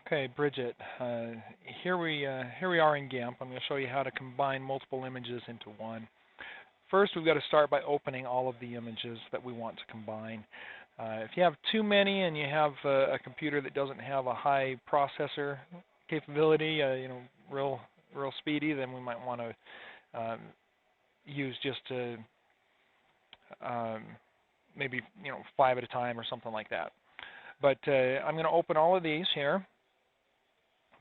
Okay, Bridget, here we are in GIMP. I'm going to show you how to combine multiple images into one. First, we've got to start by opening all of the images that we want to combine. If you have too many and you have a computer that doesn't have a high processor capability, real speedy, then we might want to use just maybe 5 at a time or something like that. But I'm going to open all of these here.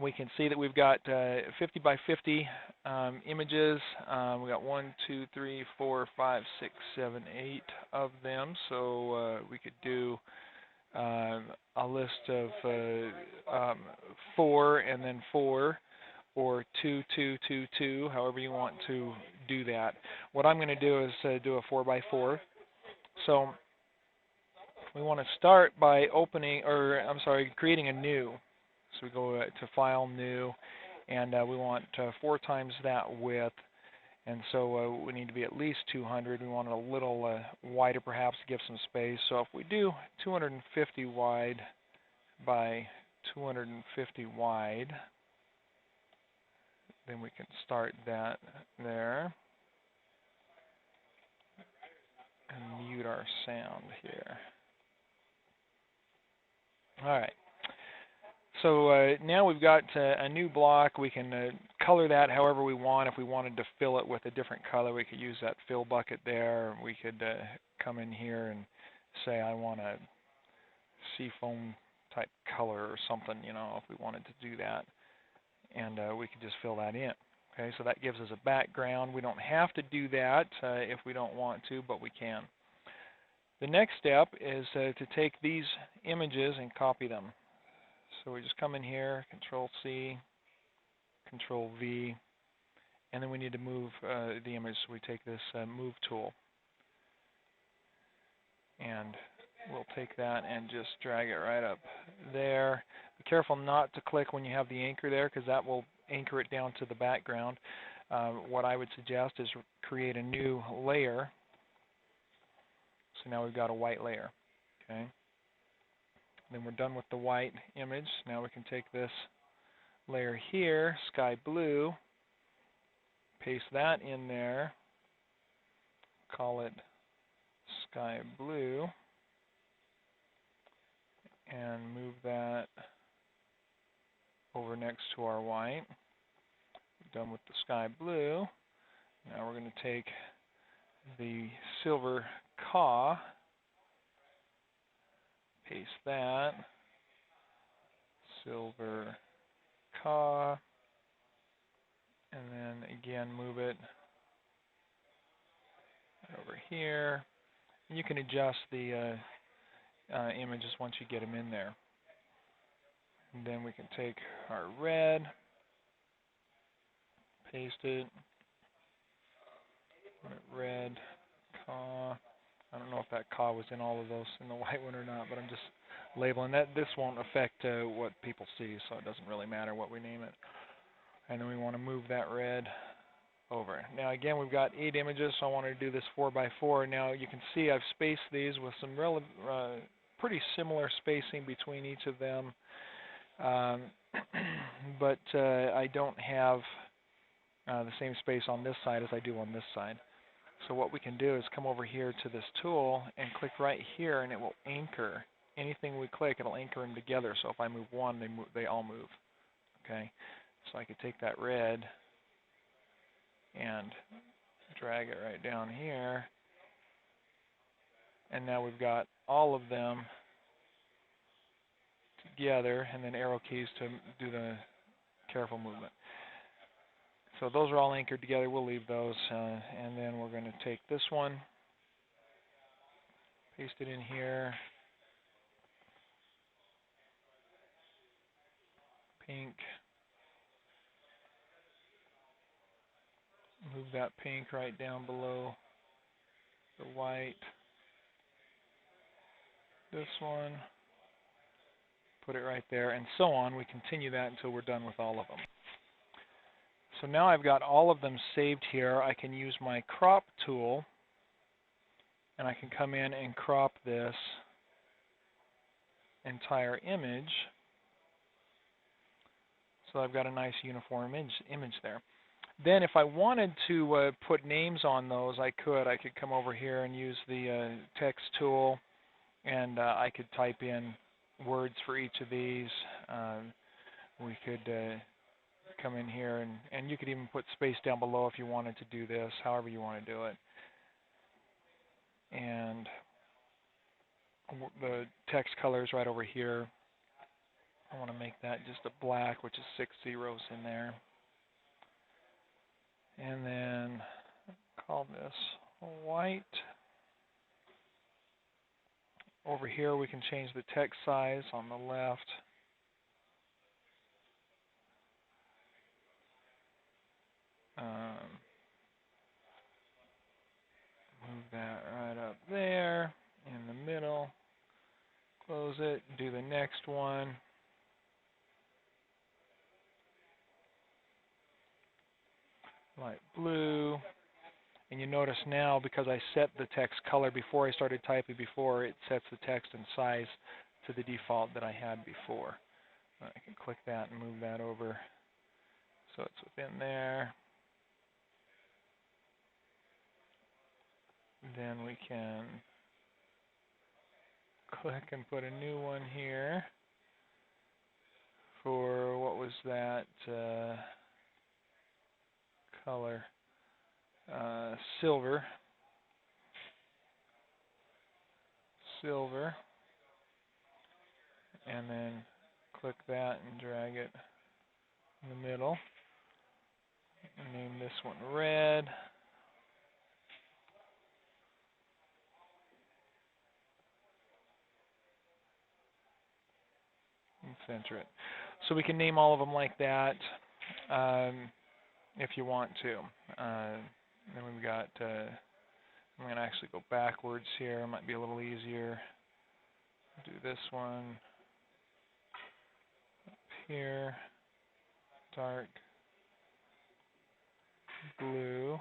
We can see that we've got 50 by 50 images. We've got 1, 2, 3, 4, 5, 6, 7, 8 of them. So we could do a list of 4 and then 4, or 2, 2, 2, 2, however you want to do that. What I'm going to do is do a 4 by 4. So we want to start by creating a new. So we go to File, New, and we want 4 times that width. And so we need to be at least 200. We want it a little wider perhaps to give some space. So if we do 250 wide by 250 wide, then we can start that there. And mute our sound here. All right. So now we've got a new block. We can color that however we want. If we wanted to fill it with a different color, we could use that fill bucket there. We could come in here and say I want a seafoam type color or something, if we wanted to do that. And we could just fill that in. Okay, so that gives us a background. We don't have to do that if we don't want to, but we can. The next step is to take these images and copy them. So we just come in here, Control-C, Control-V, and then we need to move the image. So we take this Move tool, and we'll take that and just drag it right up there. Be careful not to click when you have the anchor there, because that will anchor it down to the background. What I would suggest is create a new layer. So now we've got a white layer. Okay. Then we're done with the white image. Now we can take this layer here, sky blue, paste that in there, call it sky blue, and move that over next to our white. We're done with the sky blue. Now we're going to take the silver caw, paste that, silver caw, and then again move it over here. And you can adjust the images once you get them in there. And then we can take our red, paste it, red caw. I don't know if that caw was in all of those in the white one or not, but I'm just labeling that. This won't affect what people see, so it doesn't really matter what we name it. And then we want to move that red over. Now again, we've got 8 images, so I want to do this 4 by 4. Now you can see I've spaced these with some pretty similar spacing between each of them, but I don't have the same space on this side as I do on this side. So what we can do is come over here to this tool and click right here, and it will anchor. Anything we click, it'll anchor them together. So if I move one, they all move. Okay. So I could take that red and drag it right down here, and now we've got all of them together, and then arrow keys to do the careful movement. So those are all anchored together. We'll leave those, and then we're going to take this one, paste it in here, pink, move that pink right down below the white, this one, put it right there, and so on. We continue that until we're done with all of them. So now I've got all of them saved here. I can use my crop tool, and I can come in and crop this entire image So I've got a nice uniform image there. Then if I wanted to put names on those, I could. I could come over here and use the text tool, and I could type in words for each of these. We could come in here, and you could even put space down below if you wanted to do this, however you want to do it. And the text color is right over here. I want to make that just a black, which is 6 zeros in there. And then call this white. Over here we can change the text size on the left. Move that right up there in the middle. Close it, do the next one. Light blue. And you notice now, because I set the text color before I started typing before, it sets the text and size to the default that I had before. I can click that and move that over so it's within there. Then we can click and put a new one here for, what was that color? Silver. Silver. And then click that and drag it in the middle. And name this one red. And center it. So we can name all of them like that if you want to. Then we've got, I'm going to actually go backwards here. It might be a little easier. Do this one up here. Dark blue.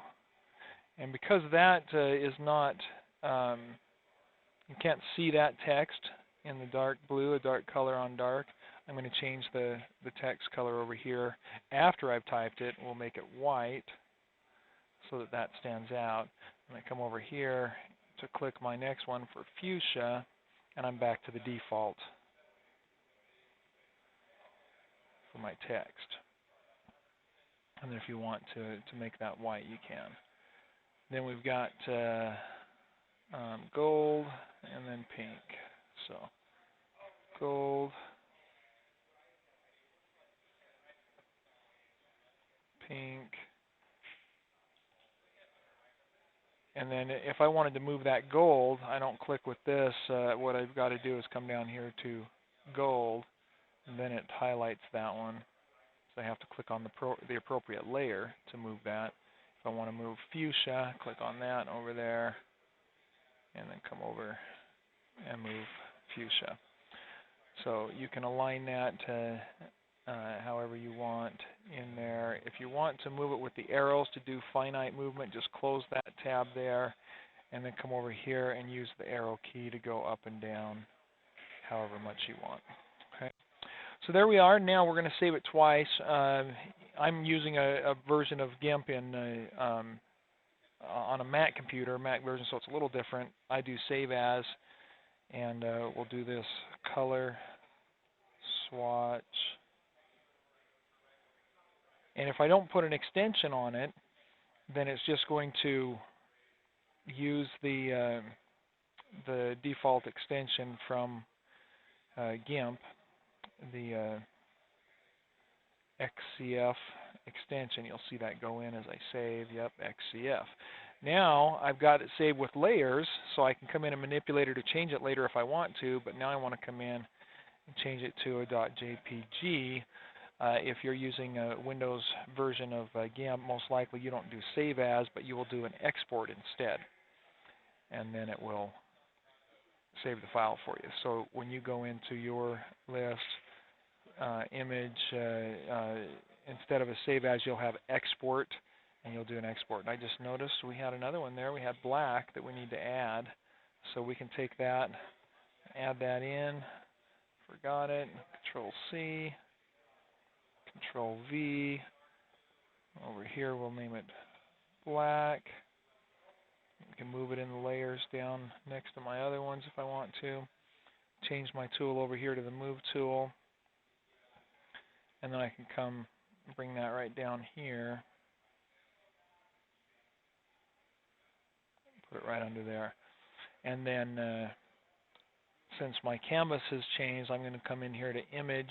And because that is not, you can't see that text in the dark blue, a dark color on dark, I'm going to change the text color over here. After I've typed it, we'll make it white so that that stands out. And I come over here to click my next one for fuchsia, and I'm back to the default for my text. And then if you want to make that white, you can. Then we've got gold and then pink. So gold, pink, and then if I wanted to move that gold, I don't click with this. What I've got to do is come down here to gold, and then it highlights that one. So I have to click on the appropriate layer to move that. If I want to move fuchsia, click on that over there, and then come over and move fuchsia. So you can align that to however you want in there. If you want to move it with the arrows to do finite movement, just close that tab there, and then come over here and use the arrow key to go up and down however much you want. Okay. So there we are. Now we're going to save it twice. I'm using a version of GIMP on a Mac computer, Mac version, so it's a little different. I do save as, and we'll do this color swatch. And if I don't put an extension on it, then it's just going to use the default extension from GIMP, the XCF extension. You'll see that go in as I save. Yep, XCF. Now I've got it saved with layers, so I can come in and manipulate it to change it later if I want to, but now I want to come in and change it to a .jpg. If you're using a Windows version of GIMP, most likely you don't do save as, but you will do an export instead. And then it will save the file for you. So when you go into your list, image, instead of a save as, you'll have export, and you'll do an export. And I just noticed we had another one there. We had black that we need to add. So we can take that, add that in. Forgot it. Control C, Control V. Over here we'll name it black. I can move it in the layers down next to my other ones if I want to. Change my tool over here to the move tool. And then I can come bring that right down here. Put it right under there. And then since my canvas has changed, I'm going to come in here to image,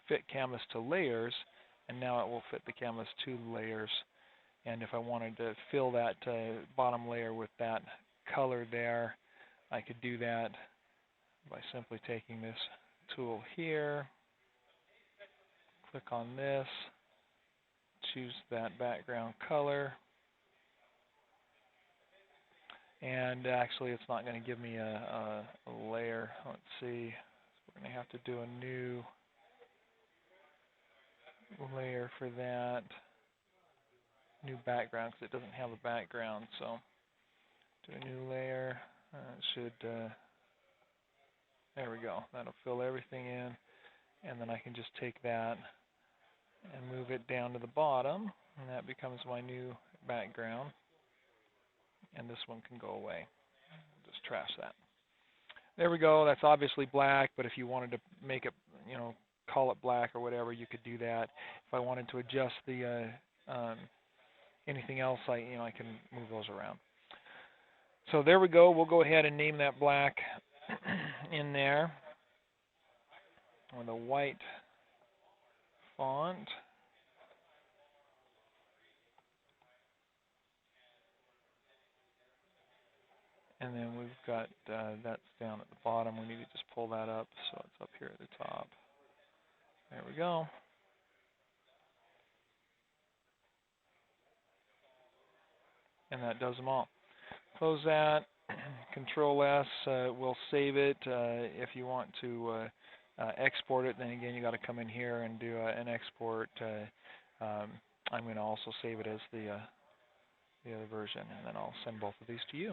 fit canvas to layers, and now it will fit the canvas to layers. And if I wanted to fill that bottom layer with that color there, I could do that by simply taking this tool here, click on this, choose that background color, and actually it's not going to give me a layer. Let's see, we're going to have to do a new layer for that, new background, because it doesn't have a background. So do a new layer. It should, there we go, that'll fill everything in, and then I can just take that and move it down to the bottom, and that becomes my new background, and this one can go away. Just trash that. There we go. That's obviously black, but if you wanted to make it, call it black or whatever, you could do that. If I wanted to adjust the anything else, I can move those around. So there we go. We'll go ahead and name that black in there with a white font. And then we've got that's down at the bottom. We need to just pull that up so it's up here at the top. There we go. And that does them all. Close that. Control S will save it. If you want to export it, then again you got to come in here and do an export. I'm going to also save it as the other version, and then I'll send both of these to you.